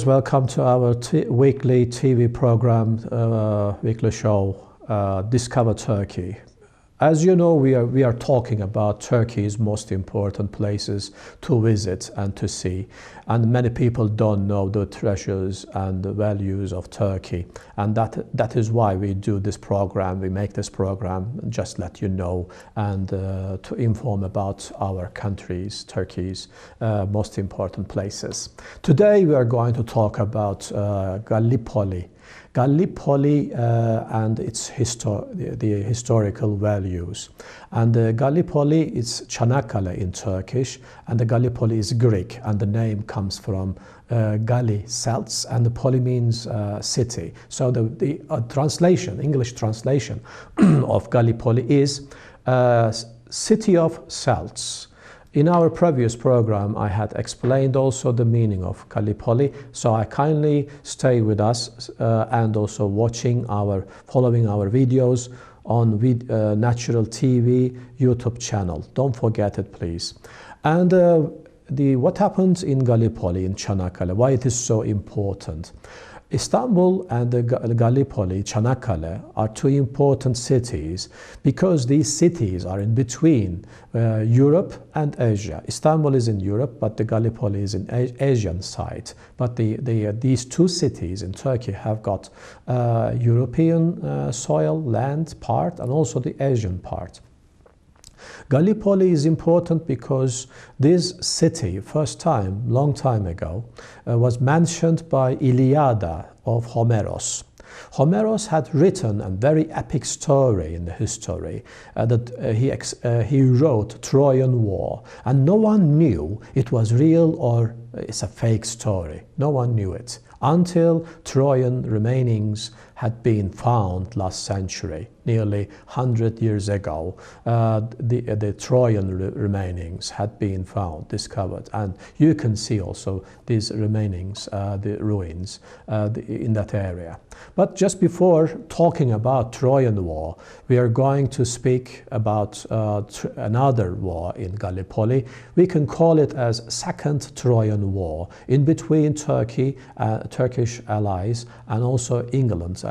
viewers, welcome to our weekly TV program, weekly show, Discover Turkey. As you know, we are talking about Turkey's most important places to visit and to see. And many people don't know the treasures and the values of Turkey. And that is why we do this program. We make this program just let you know and to inform about our country's, Turkey's most important places. Today we are going to talk about Gallipoli. Gallipoli and its the historical values. And Gallipoli is Çanakkale in Turkish, and the Gallipoli is Greek, and the name comes from Galli, celts, and the poli means city. So the translation, English translation of Gallipoli is city of Celts. In our previous program, I had explained also the meaning of Gallipoli, so I kindly stay with us and also following our videos on Natural TV YouTube channel. Don't forget it, please. And what happens in Gallipoli, in Çanakkale, why it is so important. Istanbul and Gallipoli, Çanakkale, are two important cities because these cities are in between Europe and Asia. Istanbul is in Europe, but the Gallipoli is in Asian side. But these two cities in Turkey have got European soil, land part, and also the Asian part. Gallipoli is important because this city, first time, long time ago, was mentioned by Iliada of Homeros. Homeros had written a very epic story in the history that he wrote Trojan War, and no one knew it was real or it's a fake story. No one knew it until Trojan remainings had been found last century, nearly 100 years ago. The Trojan remainings had been found, discovered, and you can see also these remainings, the ruins in that area. But just before talking about Trojan War, we are going to speak about another war in Gallipoli. We can call it as Second Trojan War, in between Turkey, Turkish allies, and also England,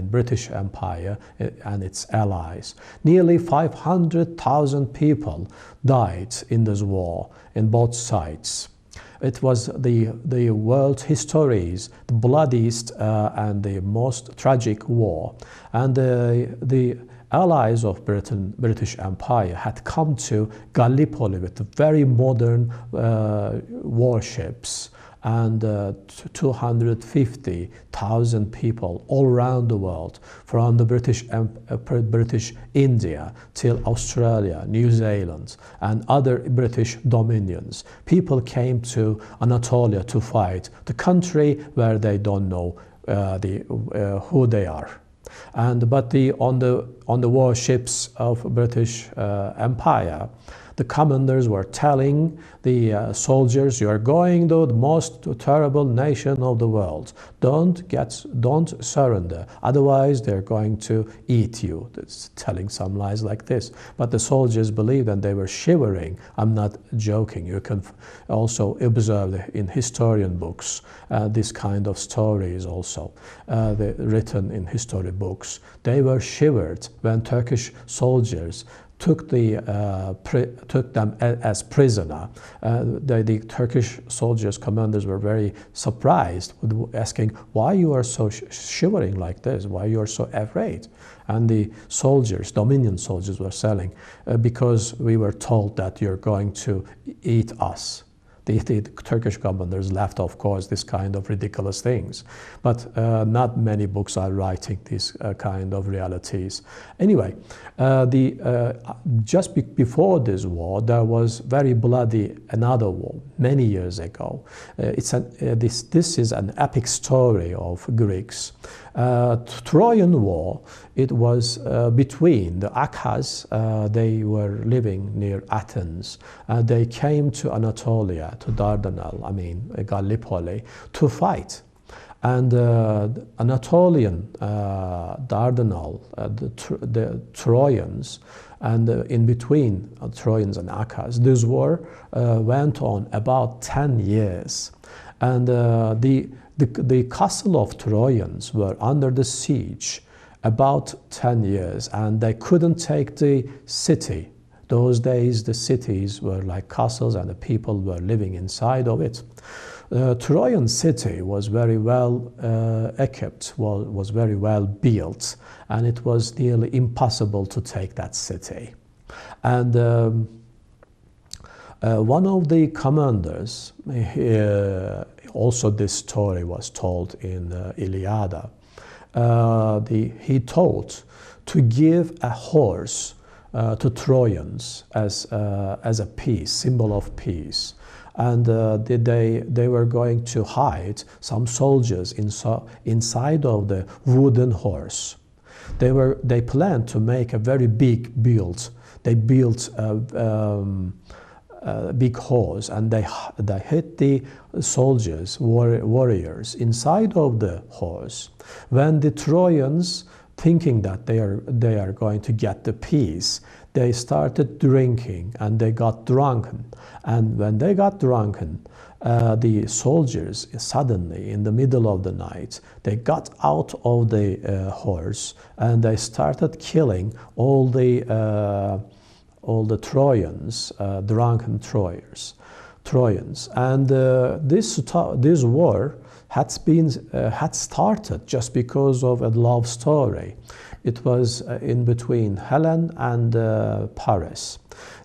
British Empire and its allies. Nearly 500,000 people died in this war in both sides. It was the world history's the bloodiest and the most tragic war. And the allies of British Empire had come to Gallipoli with very modern warships and 250,000 people all around the world, from the British India till Australia, New Zealand, and other British dominions. People came to Anatolia to fight the country where they don't know who they are. But on the warships of British Empire, the commanders were telling the soldiers, "You are going to the most terrible nation of the world. Don't surrender. Otherwise, they're going to eat you." It's telling some lies like this. But the soldiers believed, and they were shivering. I'm not joking. You can also observe in historian books this kind of stories also written in history books. They were shivered when Turkish soldiers took them as prisoner. The Turkish soldiers, commanders, were very surprised, asking, "Why you are so shivering like this? Why you are so afraid?" And the soldiers, Dominion soldiers, were saying, "Because we were told that you're going to eat us." The Turkish commanders laughed, of course, this kind of ridiculous things. But not many books are writing these kind of realities. Anyway, just before this war, there was very bloody another war many years ago. This is an epic story of Greeks. Trojan War, it was between the Akas, they were living near Athens. They came to Anatolia, to Dardanelles, Gallipoli, to fight. And Anatolian Dardanelles, the Trojans, and in between Trojans and Akas, this war went on about 10 years. And the the castle of Trojans were under the siege about 10 years, and they couldn't take the city. Those days, the cities were like castles, and the people were living inside of it. Trojan city was very well equipped, was very well built, and it was nearly impossible to take that city. And one of the commanders, also this story was told in Iliad, he thought to give a horse to Trojans as a peace, symbol of peace. And they were going to hide some soldiers inside of the wooden horse. They planned to make a very big build. They built a big horse, and they hid the soldiers, warriors, inside of the horse. When the Trojans, thinking that they are going to get the peace, they started drinking, and they got drunken. And when they got drunken, the soldiers suddenly, in the middle of the night, they got out of the horse, and they started killing all the Trojans, drunken Trojans. And this war had started just because of a love story. It was in between Helen and Paris.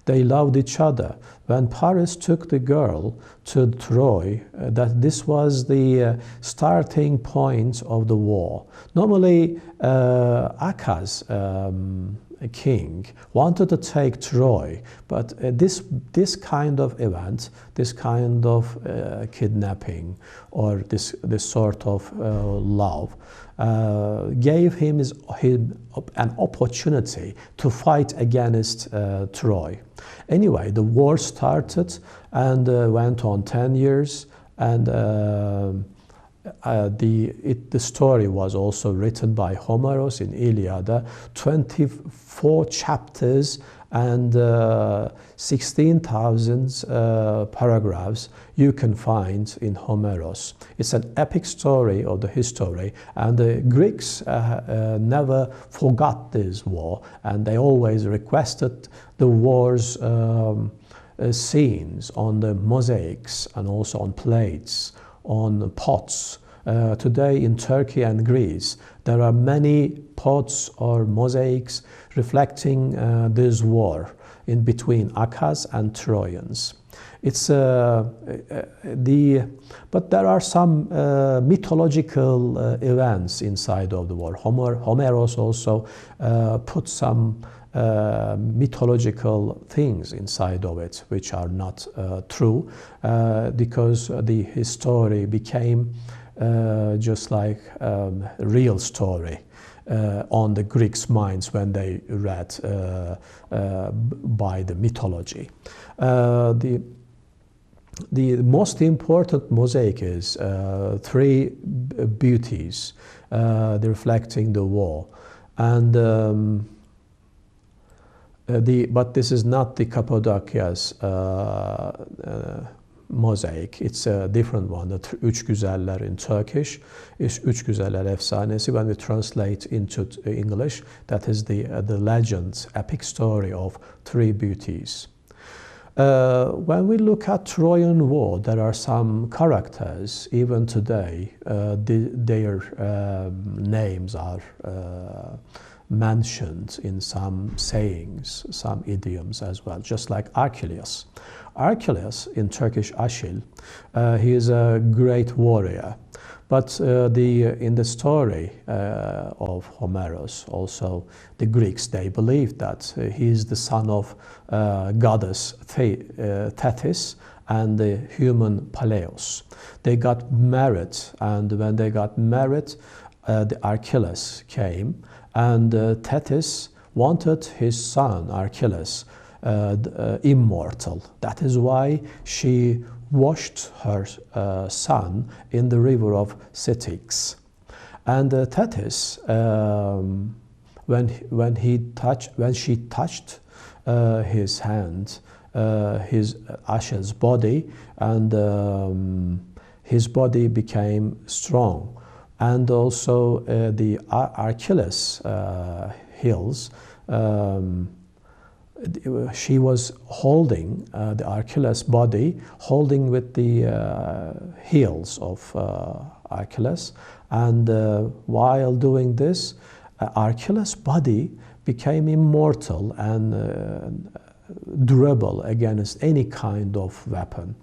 They loved each other. When Paris took the girl to Troy, that this was the starting point of the war. Normally, Achaz, a king, wanted to take Troy, but this kind of event, this kind of kidnapping, or this sort of love, gave him an opportunity to fight against Troy. Anyway, the war started and went on 10 years, and the story was also written by Homeros in Iliad, 24 chapters and 16,000 paragraphs you can find in Homeros. It's an epic story of the history, and the Greeks never forgot this war, and they always requested the war's scenes on the mosaics and also on plates, on pots. Today in Turkey and Greece, there are many pots or mosaics reflecting this war in between Achaz and Trojans. It's but there are some mythological events inside of the war. Homeros also put some mythological things inside of it, which are not true, because his story became just like a real story on the Greeks' minds when they read by the mythology. The most important mosaic is three beauties reflecting the war, and but this is not the Cappadocia's mosaic. It's a different one, the Üç Güzeller in Turkish is Üç Güzeller Efsanesi. When we translate into English, that is the legend, epic story of three beauties. When we look at Trojan War, there are some characters, even today, their names are mentioned in some sayings, some idioms as well, just like Achilles. Achilles, in Turkish Achil, he is a great warrior, but in the story of Homeros, also the Greeks, they believe that he is the son of goddess Thetis and the human Peleus. They got married, and when they got married, the Achilles came, and Thetis wanted his son Achilles immortal. That is why she washed her son in the river of Styx. And Thetis, when she touched his hand, his Achilles' body, and his body became strong. And also the Achilles heels, she was holding the Achilles body, holding with the heels of Achilles. And while doing this, Achilles' body became immortal and durable against any kind of weapon.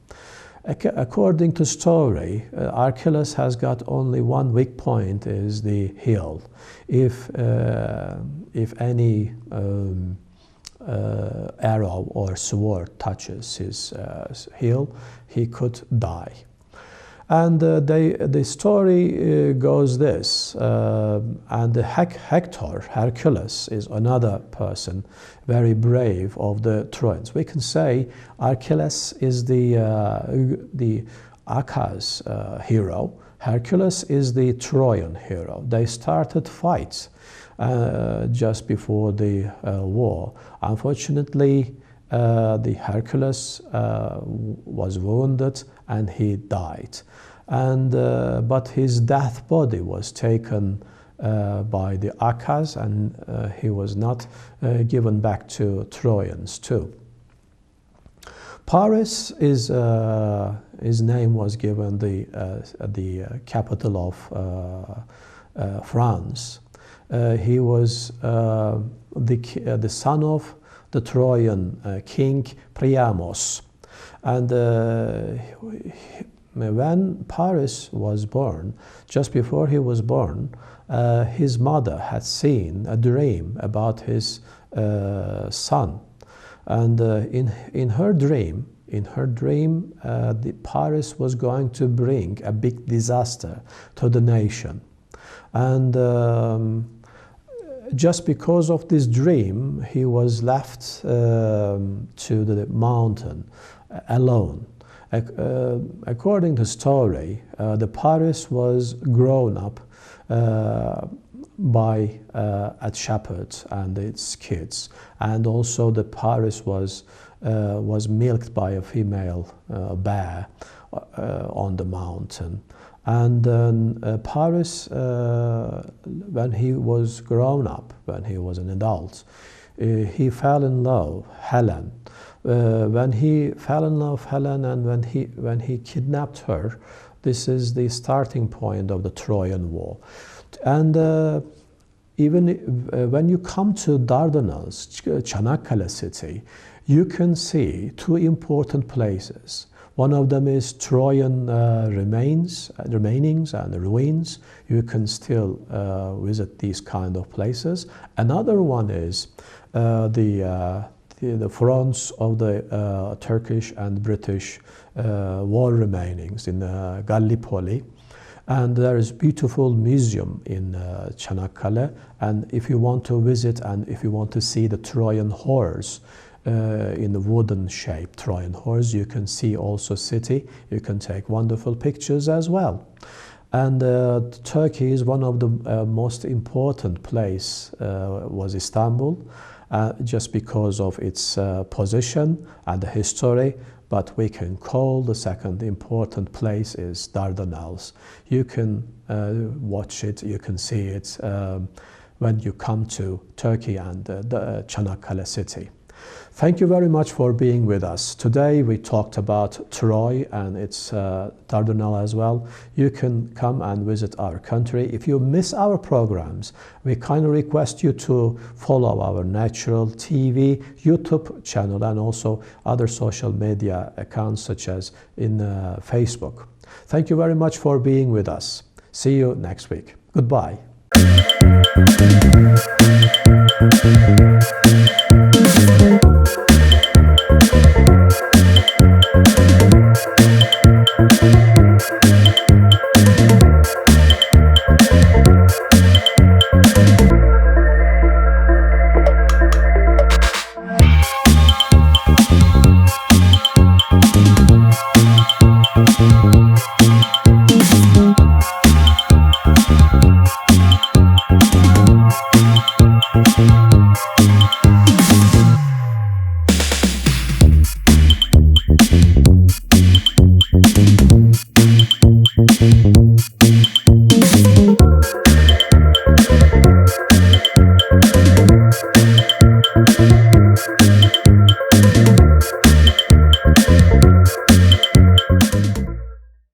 According to story, Achilles has got only one weak point, is the heel. If any arrow or sword touches his heel, he could die. And the story goes this, and Hercules is another person, very brave of the Trojans. We can say Achilles is the Achai's hero. Hercules is the Trojan hero. They started fights just before the war. Unfortunately, the Hercules was wounded and he died. And but his death body was taken by the Achaians, and he was not given back to Trojans too. Paris is his name was given the capital of France. He was the son of the Trojan king Priamos, and when Paris was born, just before he was born, his mother had seen a dream about his son, and in her dream, the Paris was going to bring a big disaster to the nation, and just because of this dream, he was left to the mountain alone. According to story, the Paris was grown up by a shepherd and its kids, and also the Paris was milked by a female bear on the mountain. And then Paris, when he was grown up, when he was an adult, he fell in love Helen. When he fell in love Helen, and when he kidnapped her, this is the starting point of the Trojan War. And even when you come to Dardanelles, Çanakkale city, you can see two important places. One of them is Trojan remainings and ruins. You can still visit these kind of places. Another one is the fronts of the Turkish and British war remainings in Gallipoli. And there is beautiful museum in Çanakkale. And if you want to visit and if you want to see the Trojan horse, in the wooden shape Trojan horse, you can see also city. You can take wonderful pictures as well. And Turkey is one of the most important place was Istanbul, just because of its position and the history. But we can call the second important place is Dardanelles. You can watch it, you can see it when you come to Turkey and the Çanakkale city. Thank you very much for being with us. Today we talked about Troy and its Dardanelles as well. You can come and visit our country. If you miss our programs, we kindly request you to follow our Natural TV YouTube channel and also other social media accounts such as in Facebook. Thank you very much for being with us. See you next week. Goodbye.